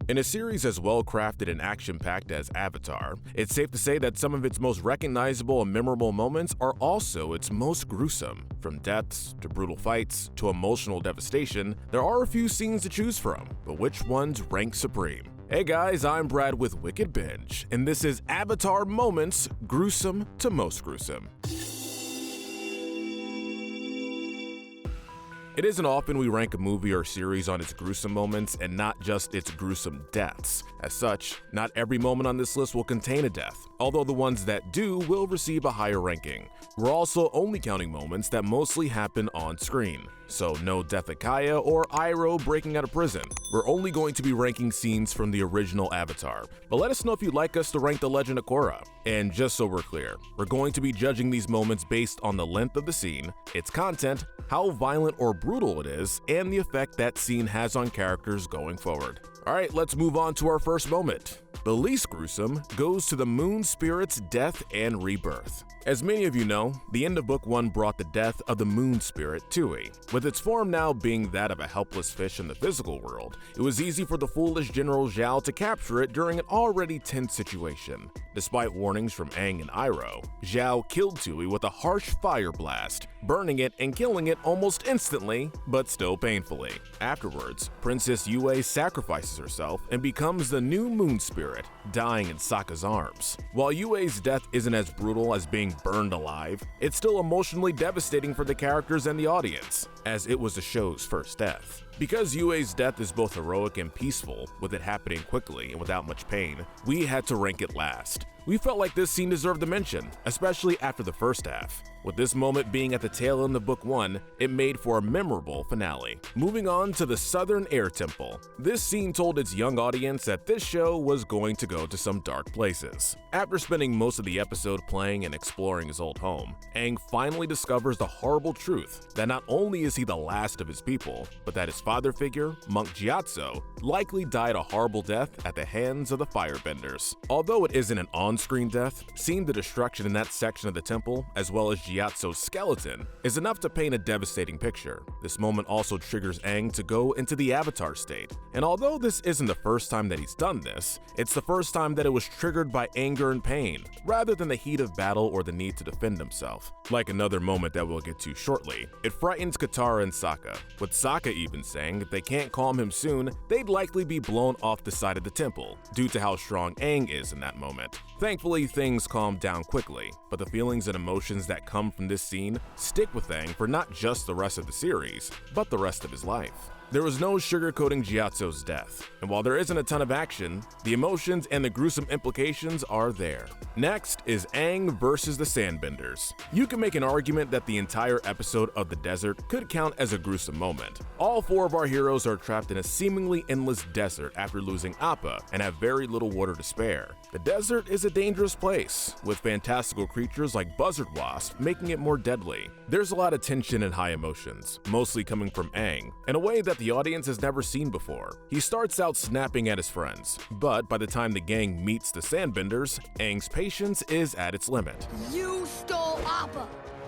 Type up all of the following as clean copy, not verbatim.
In a series as well-crafted and action-packed as Avatar, it's safe to say that some of its most recognizable and memorable moments are also its most gruesome. From deaths, to brutal fights, to emotional devastation, there are a few scenes to choose from, but which ones rank supreme? Hey guys, I'm Brad with Wicked Binge, and this is Avatar Moments, Gruesome to Most Gruesome. It isn't often we rank a movie or series on its gruesome moments and not just its gruesome deaths. As such, not every moment on this list will contain a death, although the ones that do will receive a higher ranking. We're also only counting moments that mostly happen on screen. So no Death of Kaya or Iroh breaking out of prison. We're only going to be ranking scenes from the original Avatar, but let us know if you'd like us to rank The Legend of Korra. And just so we're clear, we're going to be judging these moments based on the length of the scene, its content, how violent or brutal it is, and the effect that scene has on characters going forward. Alright, let's move on to our first moment. The least gruesome goes to the Moon Spirit's death and rebirth. As many of you know, the end of Book 1 brought the death of the Moon Spirit, Tui. With its form now being that of a helpless fish in the physical world, it was easy for the foolish General Zhao to capture it during an already tense situation. Despite warnings from Aang and Iroh, Zhao killed Tui with a harsh fire blast, burning it and killing it almost instantly, but still painfully. Afterwards, Princess Yue sacrifices herself and becomes the new Moon Spirit, dying in Sokka's arms. While Yue's death isn't as brutal as being burned alive, it's still emotionally devastating for the characters and the audience, as it was the show's first death. Because Yue's death is both heroic and peaceful, with it happening quickly and without much pain, we had to rank it last. We felt like this scene deserved a mention, especially after the first half. With this moment being at the tail end of Book 1, it made for a memorable finale. Moving on to the Southern Air Temple. This scene told its young audience that this show was going to go to some dark places. After spending most of the episode playing and exploring his old home, Aang finally discovers the horrible truth that not only is he the last of his people, but that his father figure, Monk Gyatso, likely died a horrible death at the hands of the Firebenders. Although it isn't an on-screen death, seeing the destruction in that section of the temple, as well as Gyatso's skeleton, is enough to paint a devastating picture. This moment also triggers Aang to go into the Avatar state, and although this isn't the first time that he's done this, it's the first time that it was triggered by anger and pain, rather than the heat of battle or the need to defend himself. Like another moment that we'll get to shortly, it frightens Katara and Sokka, with Sokka even saying if they can't calm him soon, they'd likely be blown off the side of the temple, due to how strong Aang is in that moment. Thankfully, things calm down quickly, but the feelings and emotions that come from this scene stick with Aang for not just the rest of the series, but the rest of his life. There was no sugarcoating Gyatso's death, and while there isn't a ton of action, the emotions and the gruesome implications are there. Next is Aang versus the Sandbenders. You can make an argument that the entire episode of the desert could count as a gruesome moment. All four of our heroes are trapped in a seemingly endless desert after losing Appa and have very little water to spare. The desert is a dangerous place, with fantastical creatures like Buzzard Wasp making it more deadly. There's a lot of tension and high emotions, mostly coming from Aang, in a way that the audience has never seen before. He starts out snapping at his friends, but by the time the gang meets the Sandbenders, Aang's patience is at its limit. You stole Appa!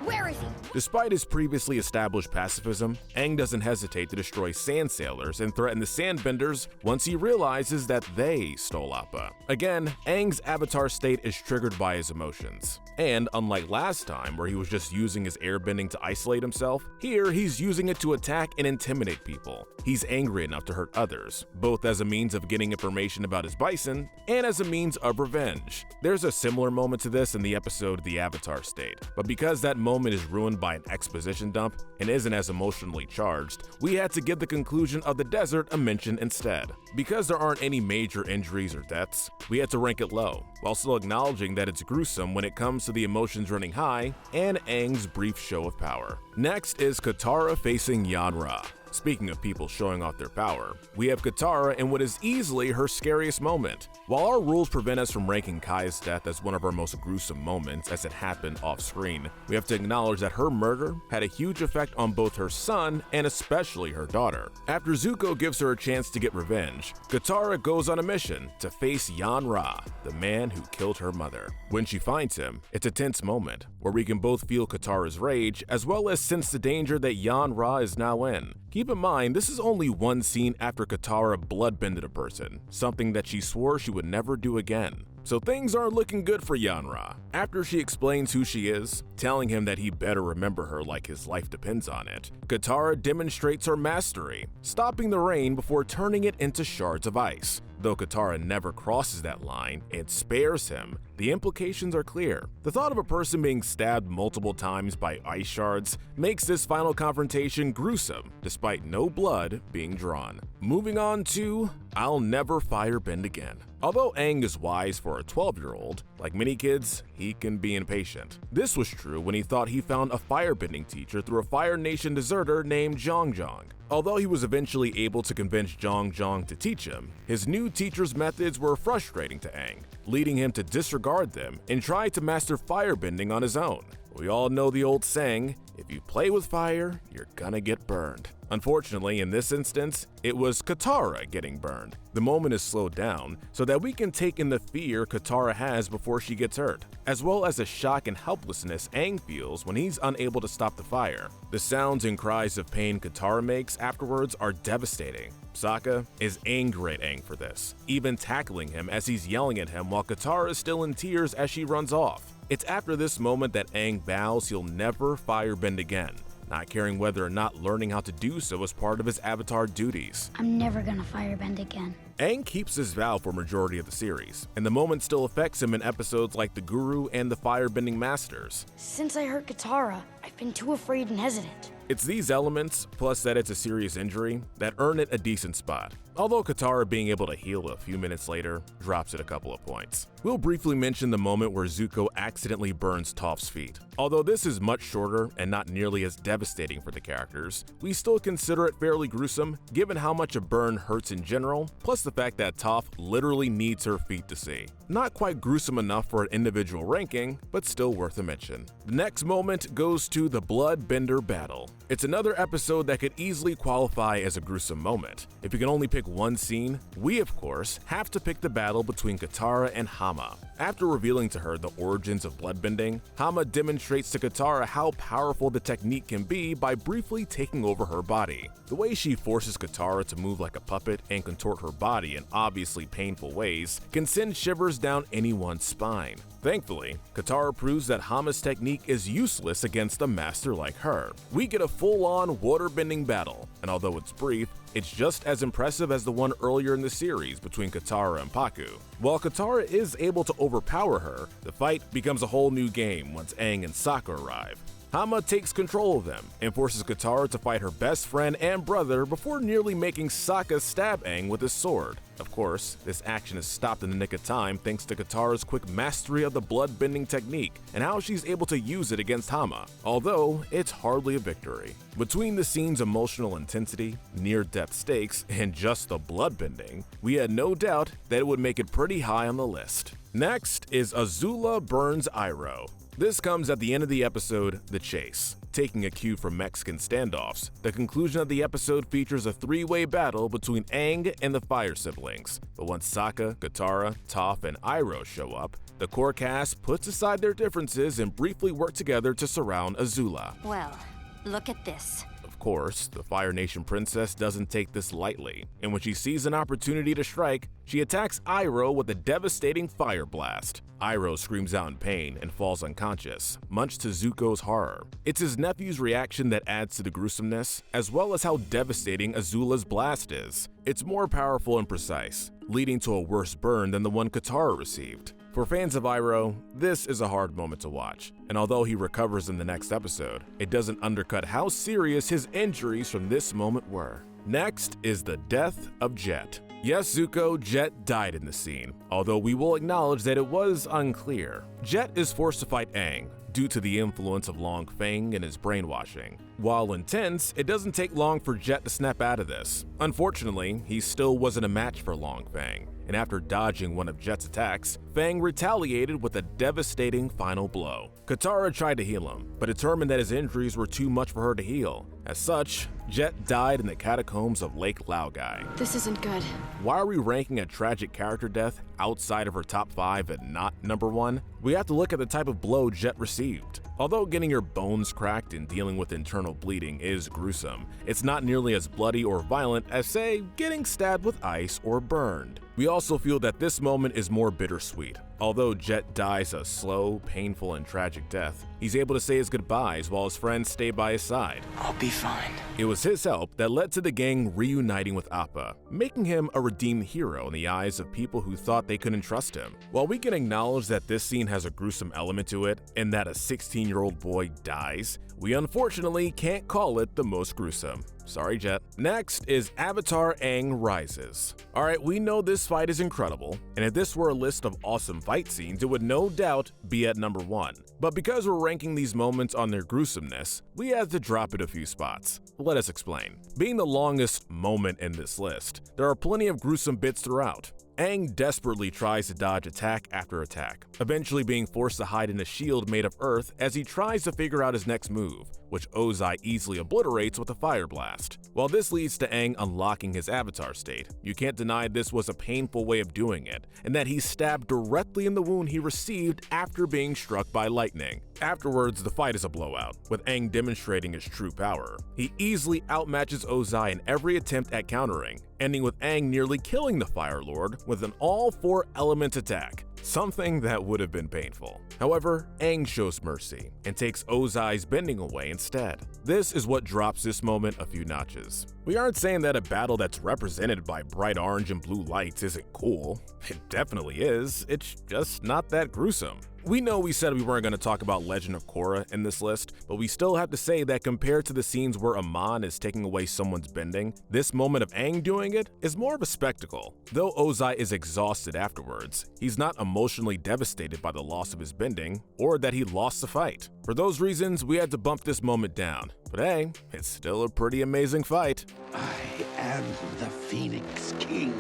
Where is he? Despite his previously established pacifism, Aang doesn't hesitate to destroy sand sailors and threaten the Sandbenders once he realizes that they stole Appa. Again, Aang's avatar state is triggered by his emotions. And unlike last time where he was just using his airbending to isolate himself, here he's using it to attack and intimidate people. He's angry enough to hurt others, both as a means of getting information about his bison and as a means of revenge. There's a similar moment to this in the episode The Avatar State, but because that moment is ruined by an exposition dump and isn't as emotionally charged, we had to give the conclusion of the desert a mention instead. Because there aren't any major injuries or deaths, we had to rank it low, while still acknowledging that it's gruesome when it comes to the emotions running high and Aang's brief show of power. Next is Katara facing Yanra. Speaking of people showing off their power, we have Katara in what is easily her scariest moment. While our rules prevent us from ranking Kai's death as one of our most gruesome moments as it happened off screen, we have to acknowledge that her murder had a huge effect on both her son and especially her daughter. After Zuko gives her a chance to get revenge, Katara goes on a mission to face Yanra, the man who killed her mother. When she finds him, it's a tense moment where we can both feel Katara's rage as well as sense the danger that Yanra is now in. Keep in mind, this is only one scene after Katara bloodbended a person, something that she swore she would never do again. So things aren't looking good for Yanra. After she explains who she is, telling him that he better remember her like his life depends on it, Katara demonstrates her mastery, stopping the rain before turning it into shards of ice. Though Katara never crosses that line and spares him, the implications are clear. The thought of a person being stabbed multiple times by ice shards makes this final confrontation gruesome, despite no blood being drawn. Moving on to I'll Never Firebend Again. Although Aang is wise for a 12-year-old, like many kids, he can be impatient. This was true when he thought he found a firebending teacher through a Fire Nation deserter named Zhang Zhang. Although he was eventually able to convince Zhang Zhang to teach him, his new teacher's methods were frustrating to Aang, leading him to disregard them and try to master firebending on his own. We all know the old saying, if you play with fire, you're gonna get burned. Unfortunately, in this instance, it was Katara getting burned. The moment is slowed down so that we can take in the fear Katara has before she gets hurt, as well as the shock and helplessness Aang feels when he's unable to stop the fire. The sounds and cries of pain Katara makes afterwards are devastating. Sokka is angry at Aang for this, even tackling him as he's yelling at him while Katara is still in tears as she runs off. It's after this moment that Aang vows he'll never firebend again, not caring whether or not learning how to do so is part of his avatar duties. I'm never gonna firebend again. Aang keeps his vow for majority of the series, and the moment still affects him in episodes like The Guru and the Firebending Masters. Since I hurt Katara, I've been too afraid and hesitant. It's these elements, plus that it's a serious injury, that earn it a decent spot. Although Katara being able to heal a few minutes later drops it a couple of points. We'll briefly mention the moment where Zuko accidentally burns Toph's feet. Although this is much shorter and not nearly as devastating for the characters, we still consider it fairly gruesome given how much a burn hurts in general, plus the fact that Toph literally needs her feet to see. Not quite gruesome enough for an individual ranking, but still worth a mention. The next moment goes to the Bloodbender battle. It's another episode that could easily qualify as a gruesome moment. If you can only pick one scene, we of course have to pick the battle between Katara and Hama. After revealing to her the origins of bloodbending, Hama demonstrates to Katara how powerful the technique can be by briefly taking over her body. The way she forces Katara to move like a puppet and contort her body in obviously painful ways can send shivers down anyone's spine. Thankfully, Katara proves that Hama's technique is useless against a master like her. We get a full-on waterbending battle, and although it's brief, it's just as impressive as the one earlier in the series between Katara and Pakku. While Katara is able to overpower her, the fight becomes a whole new game once Aang and Sokka arrive. Hama takes control of them and forces Katara to fight her best friend and brother before nearly making Sokka stab Aang with his sword. Of course, this action is stopped in the nick of time thanks to Katara's quick mastery of the bloodbending technique and how she's able to use it against Hama, although it's hardly a victory. Between the scene's emotional intensity, near-death stakes, and just the bloodbending, we had no doubt that it would make it pretty high on the list. Next is Azula burns Iroh. This comes at the end of the episode, The Chase. Taking a cue from Mexican standoffs, the conclusion of the episode features a three-way battle between Aang and the Fire siblings. But once Sokka, Katara, Toph, and Iroh show up, the core cast puts aside their differences and briefly work together to surround Azula. Well, look at this. Of course, the Fire Nation princess doesn't take this lightly, and when she sees an opportunity to strike, she attacks Iroh with a devastating fire blast. Iroh screams out in pain and falls unconscious, much to Zuko's horror. It's his nephew's reaction that adds to the gruesomeness, as well as how devastating Azula's blast is. It's more powerful and precise, leading to a worse burn than the one Katara received. For fans of Iroh, this is a hard moment to watch, and although he recovers in the next episode, it doesn't undercut how serious his injuries from this moment were. Next is the death of Jet. Yes, Zuko, Jet died in the scene, although we will acknowledge that it was unclear. Jet is forced to fight Aang due to the influence of Long Feng and his brainwashing. While intense, it doesn't take long for Jet to snap out of this. Unfortunately, he still wasn't a match for Long Feng, and after dodging one of Jet's attacks, Feng retaliated with a devastating final blow. Katara tried to heal him, but determined that his injuries were too much for her to heal. As such, Jet died in the catacombs of Lake Laogai. This isn't good. Why are we ranking a tragic character death outside of her top 5 and not number 1? We have to look at the type of blow Jet received. Although getting your bones cracked and dealing with internal bleeding is gruesome, it's not nearly as bloody or violent as, say, getting stabbed with ice or burned. We also feel that this moment is more bittersweet. Although Jet dies a slow, painful, and tragic death, he's able to say his goodbyes while his friends stay by his side. I'll be fine. It was his help that led to the gang reuniting with Appa, making him a redeemed hero in the eyes of people who thought they couldn't trust him. While we can acknowledge that this scene has a gruesome element to it, and that a 16-year-old boy dies, we unfortunately can't call it the most gruesome. Sorry, Jet. Next is Avatar Aang Rises. Alright, we know this fight is incredible, and if this were a list of awesome fight scenes, it would no doubt be at number 1. But because we're ranking these moments on their gruesomeness, we had to drop it a few spots. Let us explain. Being the longest moment in this list, there are plenty of gruesome bits throughout. Aang desperately tries to dodge attack after attack, eventually being forced to hide in a shield made of earth as he tries to figure out his next move, which Ozai easily obliterates with a fire blast. While this leads to Aang unlocking his avatar state, you can't deny this was a painful way of doing it, and that he stabbed directly in the wound he received after being struck by lightning. Afterwards, the fight is a blowout, with Aang demonstrating his true power. He easily outmatches Ozai in every attempt at countering, ending with Aang nearly killing the Fire Lord with an all-4 element attack, something that would have been painful. However, Aang shows mercy and takes Ozai's bending away instead. This is what drops this moment a few notches. We aren't saying that a battle that's represented by bright orange and blue lights isn't cool. It definitely is, it's just not that gruesome. We know we said we weren't going to talk about Legend of Korra in this list, but we still have to say that compared to the scenes where Amon is taking away someone's bending, this moment of Aang doing it is more of a spectacle. Though Ozai is exhausted afterwards, he's not emotionally devastated by the loss of his bending or that he lost the fight. For those reasons, we had to bump this moment down. But hey, it's still a pretty amazing fight. I am the Phoenix King.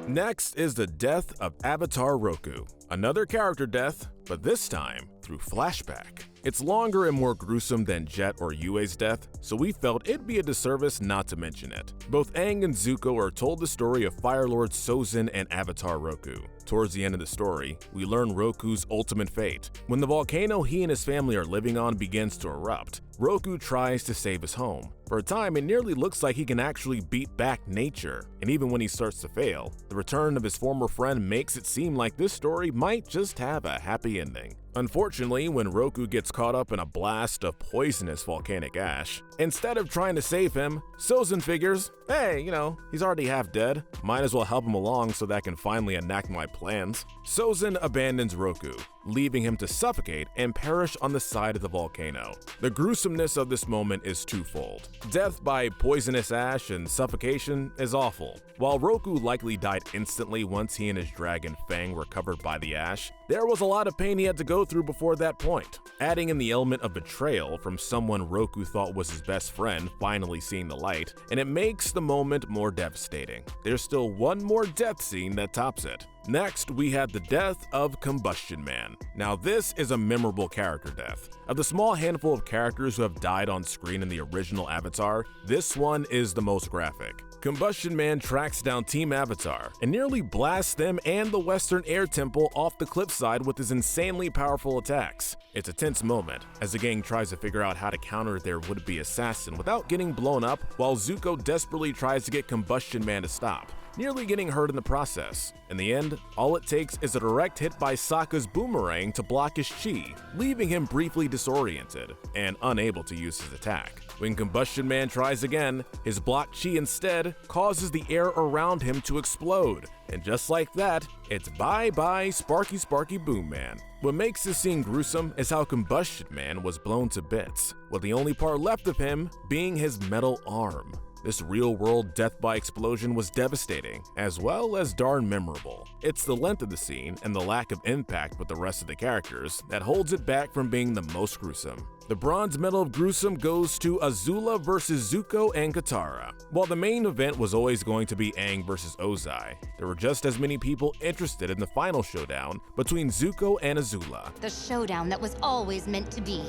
Next is the death of Avatar Roku. Another character death, but this time through flashback. It's longer and more gruesome than Jet or Yue's death, so we felt it'd be a disservice not to mention it. Both Aang and Zuko are told the story of Fire Lord Sozin and Avatar Roku. Towards the end of the story, we learn Roku's ultimate fate. When the volcano he and his family are living on begins to erupt, Roku tries to save his home. For a time, it nearly looks like he can actually beat back nature, and even when he starts to fail, the return of his former friend makes it seem like this story might just have a happy ending. Unfortunately, when Roku gets caught up in a blast of poisonous volcanic ash, instead of trying to save him, Sozin figures, hey, he's already half dead, might as well help him along so that I can finally enact my plans. Sozin abandons Roku, leaving him to suffocate and perish on the side of the volcano. The gruesomeness of this moment is twofold. Death by poisonous ash and suffocation is awful. While Roku likely died instantly once he and his dragon Fang were covered by the ash, there was a lot of pain he had to go through before that point. Adding in the element of betrayal from someone Roku thought was his best friend finally seeing the light, and it makes the moment more devastating. There's still one more death scene that tops it. Next, we had the death of Combustion Man. Now this is a memorable character death. Of the small handful of characters who have died on screen in the original Avatar, this one is the most graphic. Combustion Man tracks down Team Avatar and nearly blasts them and the Western Air Temple off the cliffside with his insanely powerful attacks. It's a tense moment as the gang tries to figure out how to counter their would-be assassin without getting blown up, while Zuko desperately tries to get Combustion Man to stop, nearly getting hurt in the process. In the end, all it takes is a direct hit by Sokka's boomerang to block his chi, leaving him briefly disoriented and unable to use his attack. When Combustion Man tries again, his blocked chi instead causes the air around him to explode, and just like that, it's bye-bye Sparky Sparky Boom Man. What makes this scene gruesome is how Combustion Man was blown to bits, with the only part left of him being his metal arm. This real-world death by explosion was devastating, as well as darn memorable. It's the length of the scene and the lack of impact with the rest of the characters that holds it back from being the most gruesome. The bronze medal of gruesome goes to Azula versus Zuko and Katara. While the main event was always going to be Aang versus Ozai, there were just as many people interested in the final showdown between Zuko and Azula. The showdown that was always meant to be.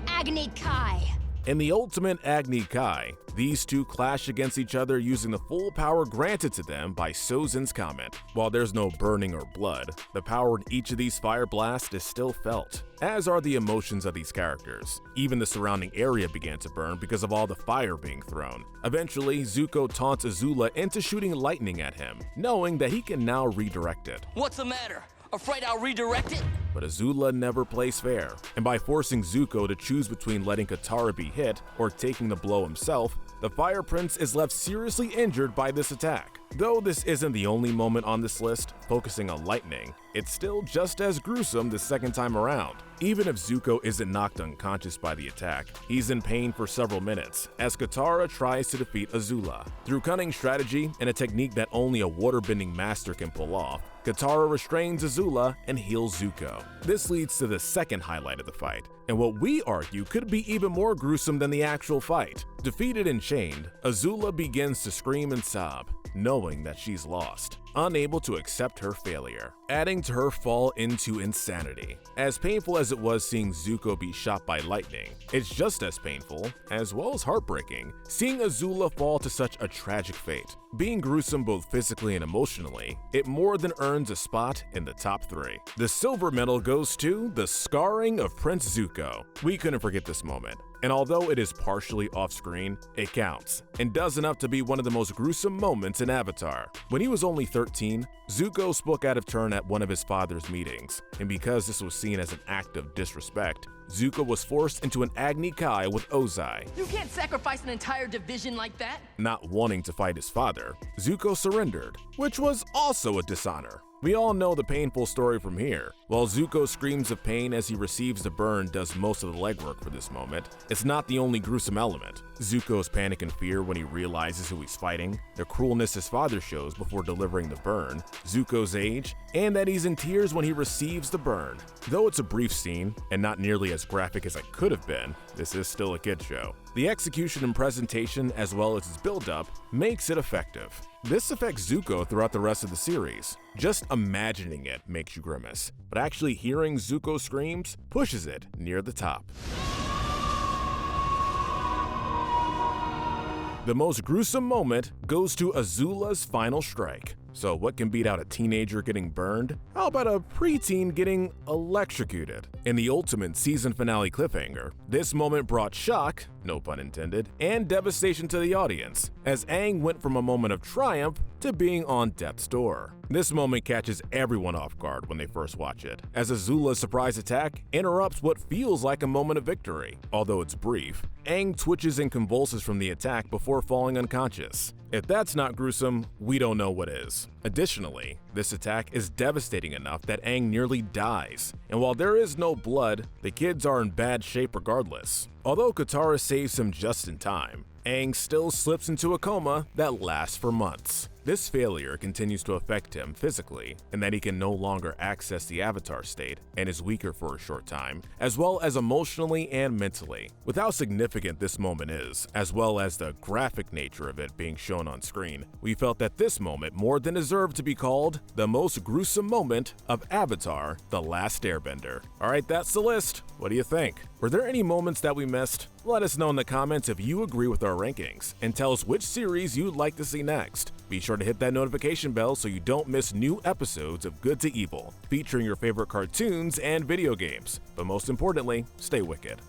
Agni Kai. In the ultimate Agni Kai, these two clash against each other using the full power granted to them by Sozin's Comet. While there's no burning or blood, the power in each of these fire blasts is still felt, as are the emotions of these characters. Even the surrounding area began to burn because of all the fire being thrown. Eventually, Zuko taunts Azula into shooting lightning at him, knowing that he can now redirect it. What's the matter? Afraid I'll redirect it? But Azula never plays fair, and by forcing Zuko to choose between letting Katara be hit or taking the blow himself, the Fire Prince is left seriously injured by this attack. Though this isn't the only moment on this list focusing on lightning, it's still just as gruesome the second time around. Even if Zuko isn't knocked unconscious by the attack, he's in pain for several minutes as Katara tries to defeat Azula. Through cunning strategy and a technique that only a waterbending master can pull off, Katara restrains Azula and heals Zuko. This leads to the second highlight of the fight, and what we argue could be even more gruesome than the actual fight. Defeated and chained, Azula begins to scream and sob, knowing that she's lost, unable to accept her failure, adding to her fall into insanity. As painful as it was seeing Zuko be shot by lightning, it's just as painful, as well as heartbreaking, seeing Azula fall to such a tragic fate. Being gruesome both physically and emotionally, it more than earns a spot in the top 3. The silver medal goes to the scarring of Prince Zuko. We couldn't forget this moment, and although it is partially off-screen, it counts, and does enough to be one of the most gruesome moments in Avatar. When he was only 13, Zuko spoke out of turn at one of his father's meetings, and because this was seen as an act of disrespect, Zuko was forced into an Agni Kai with Ozai. You can't sacrifice an entire division like that. Not wanting to fight his father, Zuko surrendered, which was also a dishonor. We all know the painful story from here. While Zuko screams of pain as he receives the burn does most of the legwork for this moment, it's not the only gruesome element. Zuko's panic and fear when he realizes who he's fighting, the cruelness his father shows before delivering the burn, Zuko's age, and that he's in tears when he receives the burn. Though it's a brief scene, and not nearly as graphic as it could have been, this is still a kid show. The execution and presentation, as well as its build-up, makes it effective. This affects Zuko throughout the rest of the series. Just imagining it makes you grimace, but actually hearing Zuko's screams pushes it near the top. The most gruesome moment goes to Azula's final strike. So what can beat out a teenager getting burned? How about a preteen getting electrocuted? In the ultimate season finale cliffhanger, this moment brought shock, no pun intended, and devastation to the audience, as Aang went from a moment of triumph to being on death's door. This moment catches everyone off guard when they first watch it, as Azula's surprise attack interrupts what feels like a moment of victory. Although it's brief, Aang twitches and convulses from the attack before falling unconscious. If that's not gruesome, we don't know what is. Additionally, this attack is devastating enough that Aang nearly dies, and while there is no blood, the kids are in bad shape regardless. Although Katara saves him just in time, Aang still slips into a coma that lasts for months. This failure continues to affect him physically, in that he can no longer access the Avatar state and is weaker for a short time, as well as emotionally and mentally. With how significant this moment is, as well as the graphic nature of it being shown on screen, we felt that this moment more than deserved to be called the most gruesome moment of Avatar: The Last Airbender. Alright, that's the list. What do you think? Were there any moments that we missed? Let us know in the comments if you agree with our rankings, and tell us which series you'd like to see next. Be sure to hit that notification bell so you don't miss new episodes of Good to Evil, featuring your favorite cartoons and video games. But most importantly, stay wicked.